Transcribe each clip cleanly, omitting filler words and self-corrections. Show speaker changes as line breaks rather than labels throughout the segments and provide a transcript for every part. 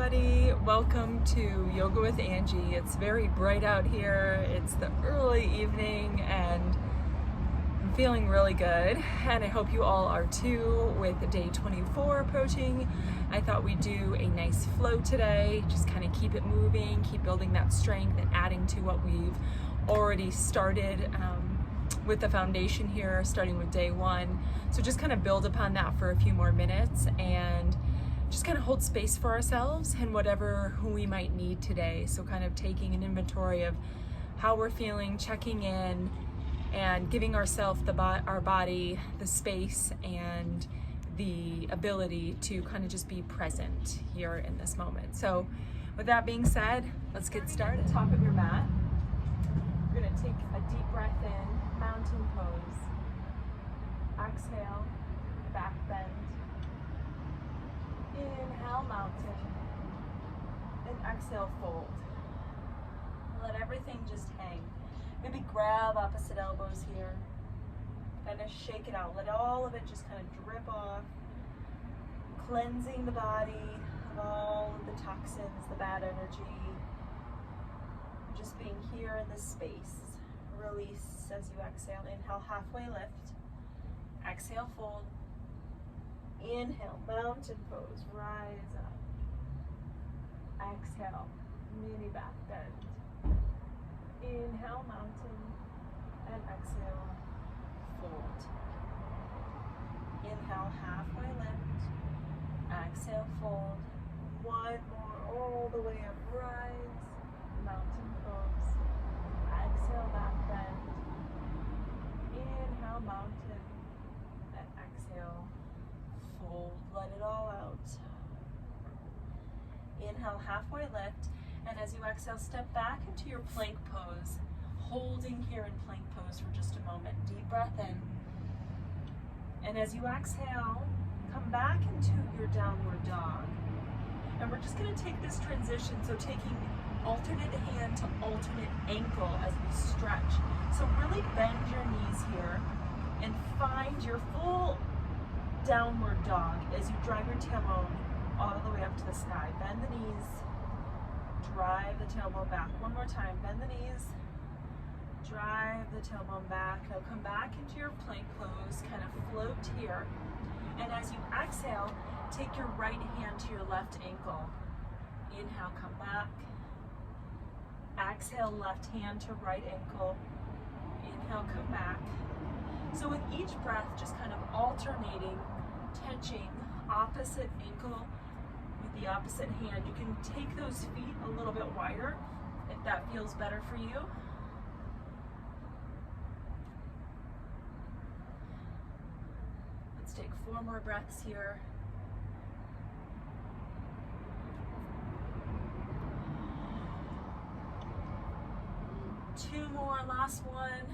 everybody. Welcome to Yoga with Angie. It's very bright out here. It's the early evening and I'm feeling really good. And I hope you all are too with day 24 approaching. I thought we'd do a nice flow today. Just kind of keep it moving, keep building that strength and adding to what we've already started with the foundation here, starting with day one. So just kind of build upon that for a few more minutes and just kind of hold space for ourselves and who we might need today. So kind of taking an inventory of how we're feeling, checking in, and giving ourselves, our body, the space and the ability to kind of just be present here in this moment. So with that being said, let's get started. At the top of your mat, you're gonna take a deep breath in, mountain pose. Exhale, back bend. Inhale, mountain, and exhale, fold. Let everything just hang. Maybe grab opposite elbows here. Kind of shake it out. Let all of it just kind of drip off. Cleansing the body of all of the toxins, the bad energy. Just being here in this space. Release as you exhale. Inhale, halfway lift. Exhale, fold. Inhale, mountain pose, rise up. Exhale, mini back bend. Inhale, mountain, and exhale, fold. Inhale, halfway lift. Exhale, fold. One more, all the way up, rise, mountain pose. Exhale, back bend. Inhale, mountain, and exhale, fold. Let it all out. Inhale, halfway lift, and as you exhale, step back into your plank pose, holding here in plank pose for just a moment. Deep breath in, and as you exhale, come back into your downward dog. And we're just going to take this transition, so taking alternate hand to alternate ankle as we stretch. So really bend your knees here and find your full downward dog as you drive your tailbone all the way up to the sky. Bend the knees, drive the tailbone back. One more time, bend the knees, drive the tailbone back. Now come back into your plank pose, kind of float here. And as you exhale, take your right hand to your left ankle. Inhale, come back. Exhale, left hand to right ankle. Inhale, come back. So with each breath, just kind of alternating, touching opposite ankle with the opposite hand. You can take those feet a little bit wider if that feels better for you. Let's take 4 more breaths here. Two more, last one.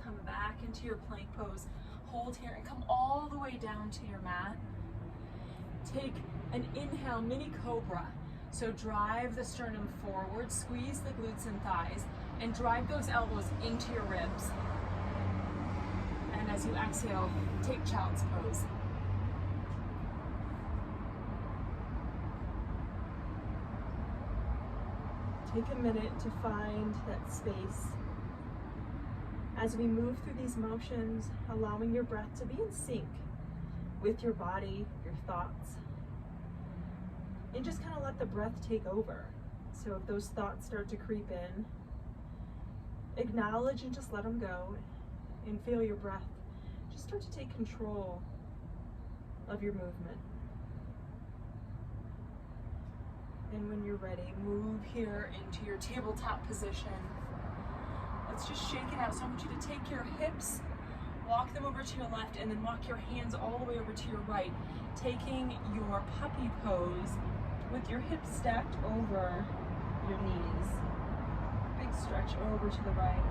Come back into your plank pose. Hold here and come all the way down to your mat. Take an inhale, mini cobra. So drive the sternum forward, squeeze the glutes and thighs, and drive those elbows into your ribs. And as you exhale, take child's pose. Take a minute to find that space. As we move through these motions, allowing your breath to be in sync with your body, your thoughts, and just kind of let the breath take over. So if those thoughts start to creep in, acknowledge and just let them go, and feel your breath just start to take control of your movement. And when you're ready, move here into your tabletop position. Let's just shake it out. So I want you to take your hips, walk them over to your left, and then walk your hands all the way over to your right, taking your puppy pose with your hips stacked over your knees. Big stretch over to the right.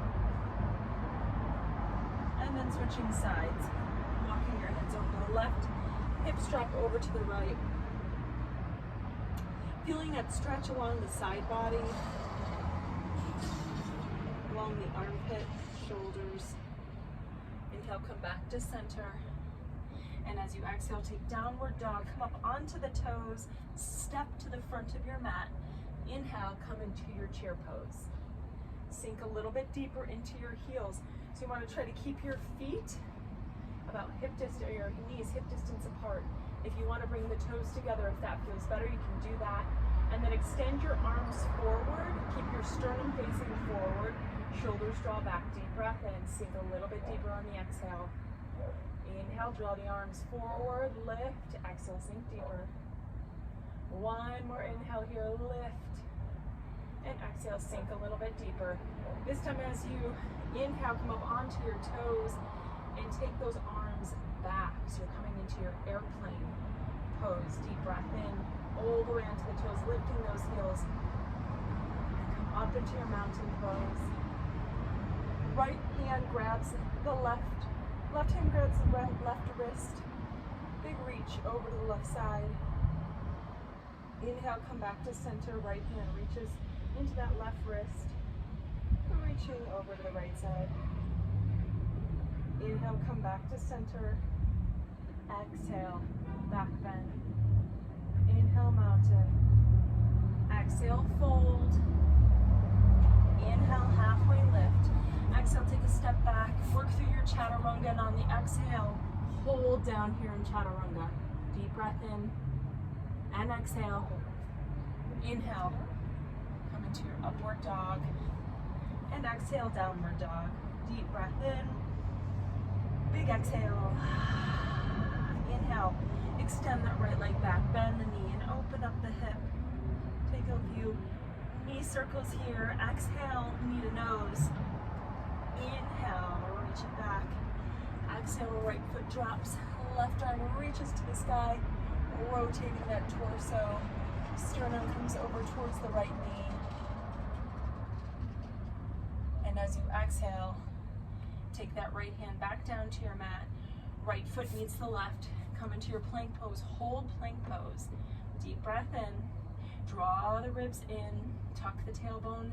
And then switching sides, walking your hands over to the left, hips drop over to the right. Feeling that stretch along the side body, along the armpit, shoulders. Inhale, come back to center. And as you exhale, take downward dog. Come up onto the toes, step to the front of your mat. Inhale, come into your chair pose. Sink a little bit deeper into your heels. So you want to try to keep your feet about hip distance, or your knees hip distance apart. If you want to bring the toes together, if that feels better, you can do that. And then extend your arms forward. Keep your sternum facing forward. Shoulders draw back. Deep breath in. Sink a little bit deeper on the exhale. Inhale, draw the arms forward. Lift. Exhale, sink deeper. One more inhale here. Lift. And exhale, sink a little bit deeper. This time as you inhale, come up onto your toes and take those arms back. So you're coming into your airplane pose. Deep breath in, all the way onto the toes, lifting those heels. Come up into your mountain pose. Right hand grabs the left hand grabs the left wrist. Big reach over to the left side. Inhale, come back to center. Right hand reaches into that left wrist. Reaching over to the right side. Inhale, come back to center. Exhale, back bend. Inhale, mountain. Exhale, fold. Inhale, halfway lift. Exhale, take a step back. Work through your chaturanga, and on the exhale, hold down here in chaturanga. Deep breath in and exhale. Inhale, come into your upward dog. And exhale, downward dog. Deep breath in. Big exhale. Inhale. Extend that right leg back. Bend the knee and open up the hip. Take a few knee circles here. Exhale, knee to nose. Inhale, reach it back. Exhale, right foot drops. Left arm reaches to the sky. Rotating that torso. Sternum comes over towards the right knee. And as you exhale, take that right hand back down to your mat. Right foot meets the left. Come into your plank pose. Hold plank pose. Deep breath in. Draw the ribs in. Tuck the tailbone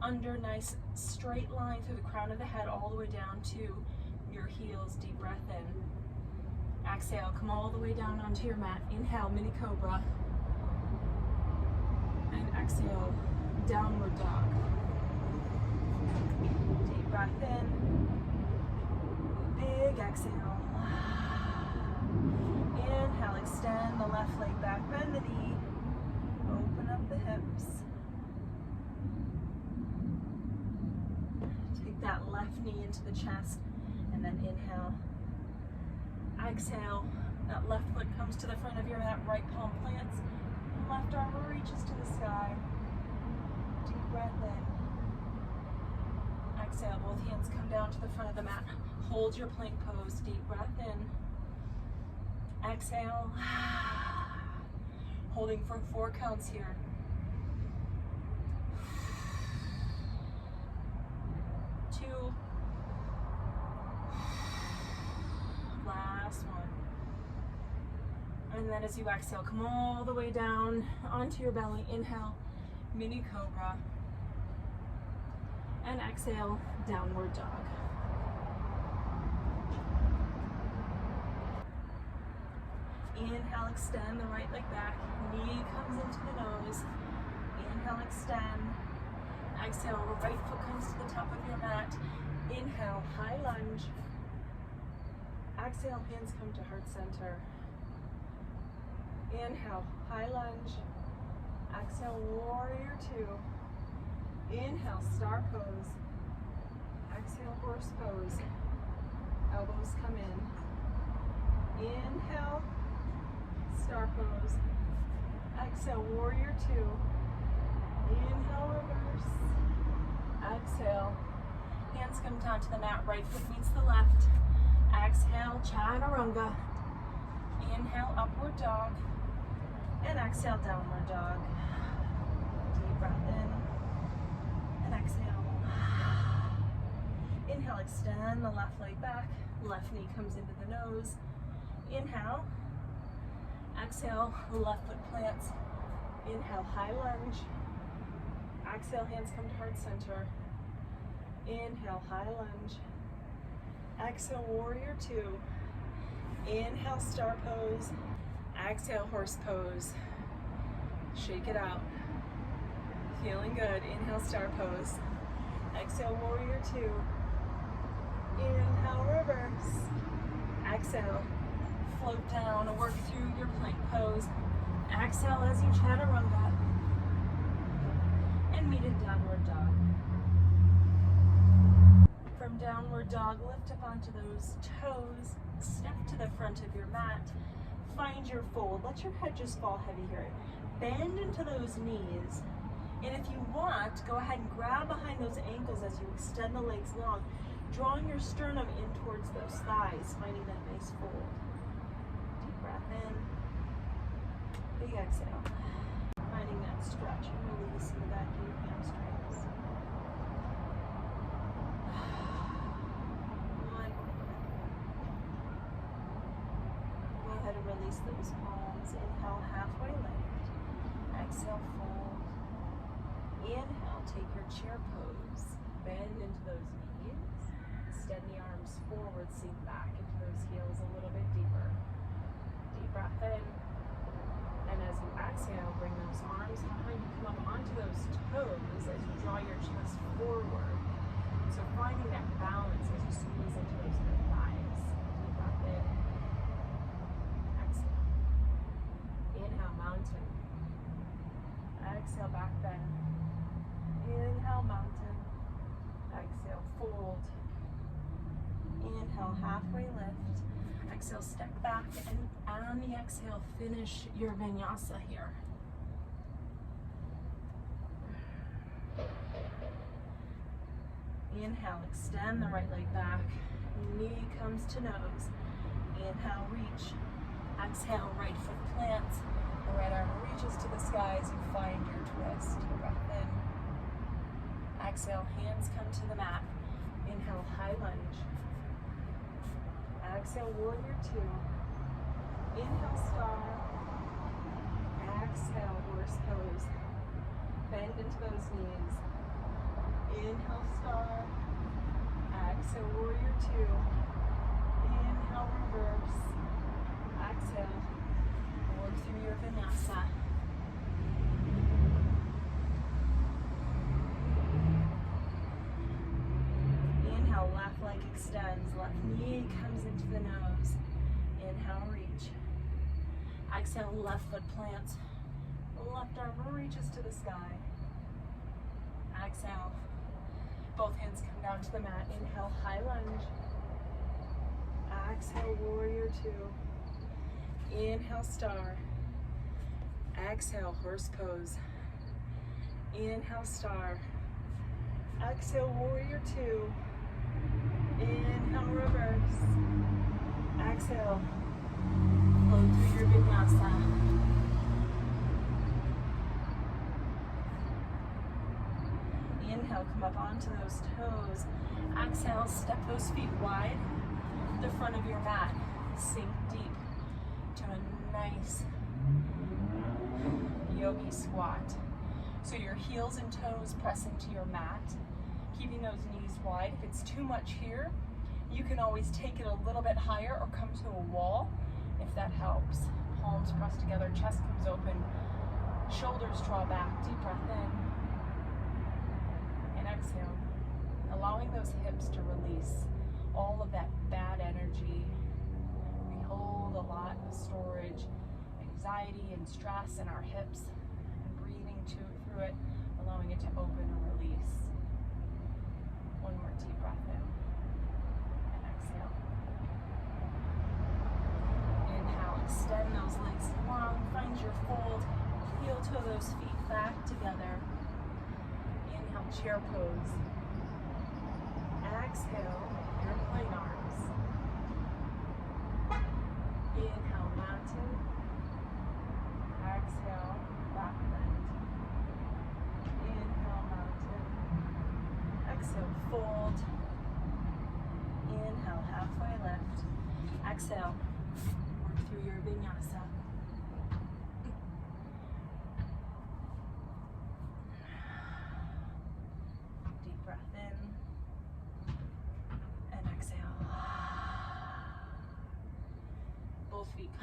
under. Nice straight line through the crown of the head all the way down to your heels. Deep breath in. Exhale. Come all the way down onto your mat. Inhale, mini cobra. And exhale, downward dog. Deep breath in. Big exhale. Inhale, extend the left leg back, bend the knee. Open up the hips. Take that left knee into the chest and then inhale. Exhale, that left foot comes to the front of your mat, right palm plants. Left arm reaches to the sky. Deep breath in. Exhale, both hands come down to the front of the mat. Hold your plank pose. Deep breath in. Exhale. Holding for 4 counts here. 2. Last one. And then as you exhale, come all the way down onto your belly. Inhale, mini cobra. And exhale, downward dog. Inhale, extend the right leg back. Knee comes into the nose. Inhale, extend. Exhale, right foot comes to the top of your mat. Inhale, high lunge. Exhale, hands come to heart center. Inhale, high lunge. Exhale, warrior 2. Inhale, star pose. Exhale, horse pose. Elbows come in. Inhale, star pose. Exhale, warrior 2. Inhale, reverse. Exhale. Hands come down to the mat. Right foot meets the left. Exhale, chaturanga. Inhale, upward dog. And exhale, downward dog. Deep breath in. And exhale. Inhale, extend the left leg back. Left knee comes into the nose. Inhale. Exhale, left foot plants. Inhale, high lunge. Exhale, hands come to heart center. Inhale, high lunge. Exhale, warrior 2. Inhale, star pose. Exhale, horse pose. Shake it out. Feeling good. Inhale, star pose. Exhale, warrior two. Inhale, reverse. Exhale, float down, work through your plank pose. Exhale as you chaturanga. And meet in downward dog. From downward dog, lift up onto those toes. Step to the front of your mat. Find your fold. Let your head just fall heavy here. Bend into those knees. And if you want, go ahead and grab behind those ankles as you extend the legs long, drawing your sternum in towards those thighs, finding that nice fold. Deep breath in. Big exhale. Finding that stretch and release in the back of your hamstrings. One. Go ahead and release those palms. Inhale, halfway lift. Exhale, fold. Inhale, take your chair pose. Bend into those knees. Extend the arms forward, sink back into those heels a little bit deeper. Deep breath in. And as you exhale, bring those arms behind you, come up onto those toes as you draw your chest forward. So finding that balance as you squeeze into those thighs. Deep breath in. Exhale. Inhale, mountain. Exhale, back bend. Inhale, mountain. Exhale, fold. Inhale, halfway lift. Exhale, step back, and on the exhale, finish your vinyasa here. Inhale, extend the right leg back. Knee comes to nose. Inhale, reach. Exhale, right foot plants. The right arm reaches to the sky as you find your twist. Breath in. Exhale, hands come to the mat. Inhale, high lunge. Exhale, warrior two. Inhale, star. Exhale, horse pose. Bend into those knees. Inhale, star. Exhale, warrior two. Inhale, reverse. Exhale. Work through your vinyasa. Inhale, left leg extends, left knee comes into the nose. Inhale, reach. Exhale, left foot plants. Left arm reaches to the sky. Exhale. Both hands come down to the mat. Inhale, high lunge. Exhale, warrior two. Inhale, star. Exhale, horse pose. Inhale, star. Exhale, warrior two. Inhale, reverse. Exhale. Flow through your vinyasa. Inhale, come up onto those toes. Exhale, step those feet wide. The front of your mat. Sink deep to a nice yogi squat. So your heels and toes press into your mat, keeping those knees wide. If it's too much here, you can always take it a little bit higher or come to a wall if that helps. Palms press together, chest comes open, shoulders draw back, deep breath in, and exhale. Allowing those hips to release all of that bad energy. We hold a lot of storage, anxiety and stress in our hips, and breathing through it, allowing it to open and release. One more deep breath in, and exhale. Inhale, extend those legs long, find your fold, heel toe those feet back together. Inhale, chair pose. Exhale, your plain arms. Inhale, mountain. Exhale, back bend. Inhale, mountain. Exhale, fold. Inhale, halfway lift. Exhale, work through your vinyasa. Deep breath in. And exhale.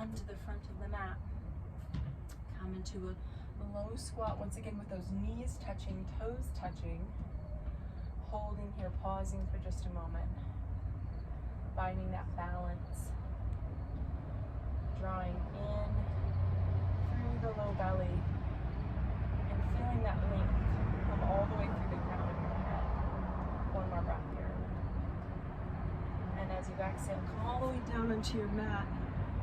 come to the front of the mat. Come into a low squat once again with those knees touching, toes touching. Holding here, pausing for just a moment. Finding that balance. Drawing in through the low belly and feeling that length come all the way through the crown of your head. One more breath here. And as you exhale, come all the way down onto your mat.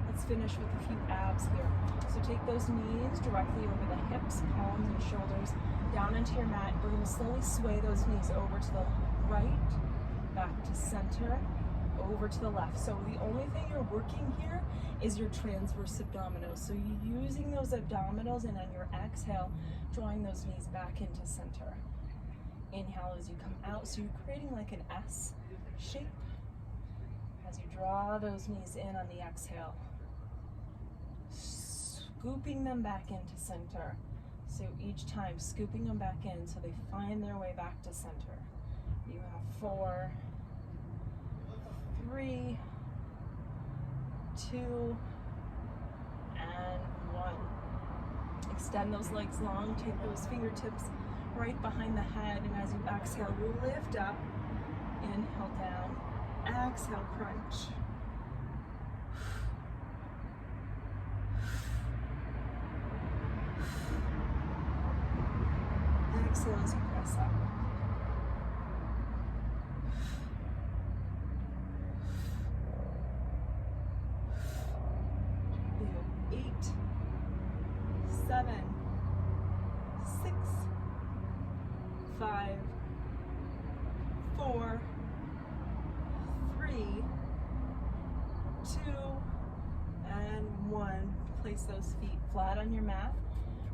Let's finish with a few abs here. So take those knees directly over the hips, palms and shoulders, down into your mat. We're going to slowly sway those knees over to the right, back to center, over to the left. So the only thing you're working here is your transverse abdominals. So you're using those abdominals, and on your exhale, drawing those knees back into center. Inhale as you come out. So you're creating like an S shape as you draw those knees in on the exhale. Scooping them back into center. So each time scooping them back in so they find their way back to center. You have 4, 3, 2, and 1. Extend those legs long, take those fingertips right behind the head, and as you exhale, lift up, inhale down, exhale, crunch. Exhale as you press up. You have 8, 7, 6, 5, 4, 3, 2, and 1. Place those feet flat on your mat,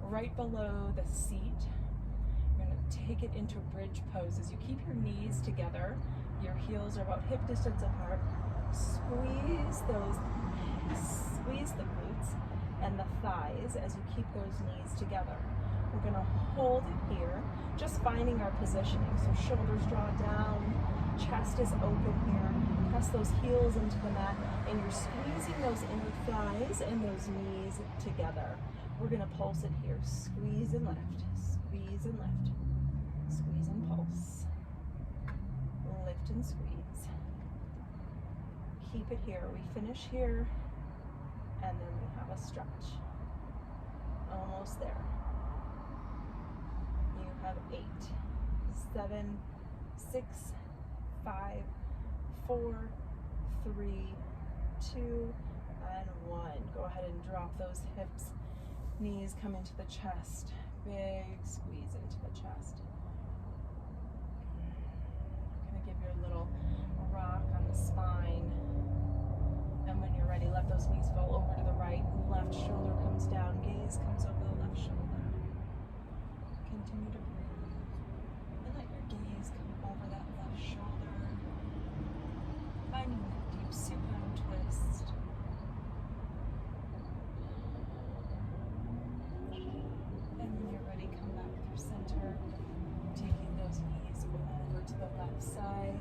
right below the seat. You're going to take it into bridge pose as you keep your knees together. Your heels are about hip distance apart. Squeeze the glutes and the thighs as you keep those knees together. We're going to hold it here, just finding our positioning. So shoulders draw down, chest is open here. Press those heels into the mat, and you're squeezing those inner thighs and those knees together. We're going to pulse it here. Squeeze and lift. Squeeze and lift. Squeeze and pulse. Lift and squeeze. Keep it here. We finish here, and then we have a stretch. Almost there. You have 8, 7, 6, 5, 4, 3, 2, and 1. Go ahead and drop those hips. Knees come into the chest. Big squeeze into the chest. I'm going to give you a little rock on the spine. And when you're ready, let those knees fall over to the right. Left shoulder comes down. Gaze comes over the left shoulder. Continue to breathe. And let your gaze come over that left shoulder. Finding that deep supine twist. And when you're ready, come back through center, taking those knees over to the left side.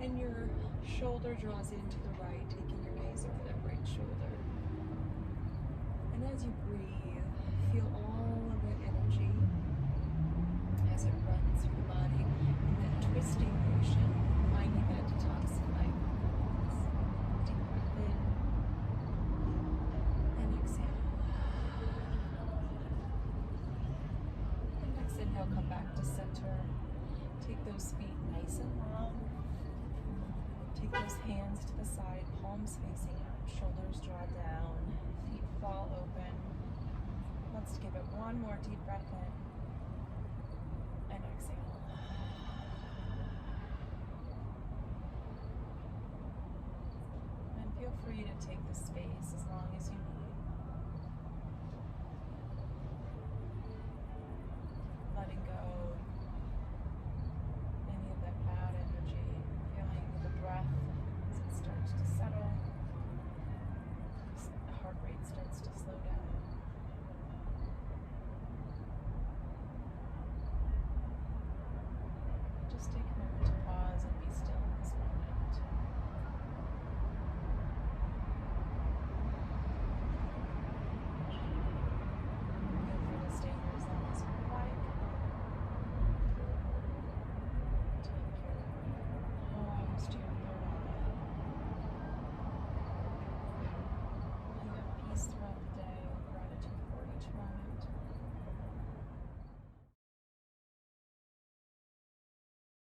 And your shoulder draws in to the right, taking your gaze over that right shoulder. And as you breathe, feel all of that energy as it runs through the body in that twisting motion, finding that detoxifying movements. Deep breath in and exhale. And next inhale, come back to center. Take those feet nice and long. Take those hands to the side, palms facing out, shoulders draw down, feet fall open. Let's give it one more deep breath in and exhale. And feel free to take the space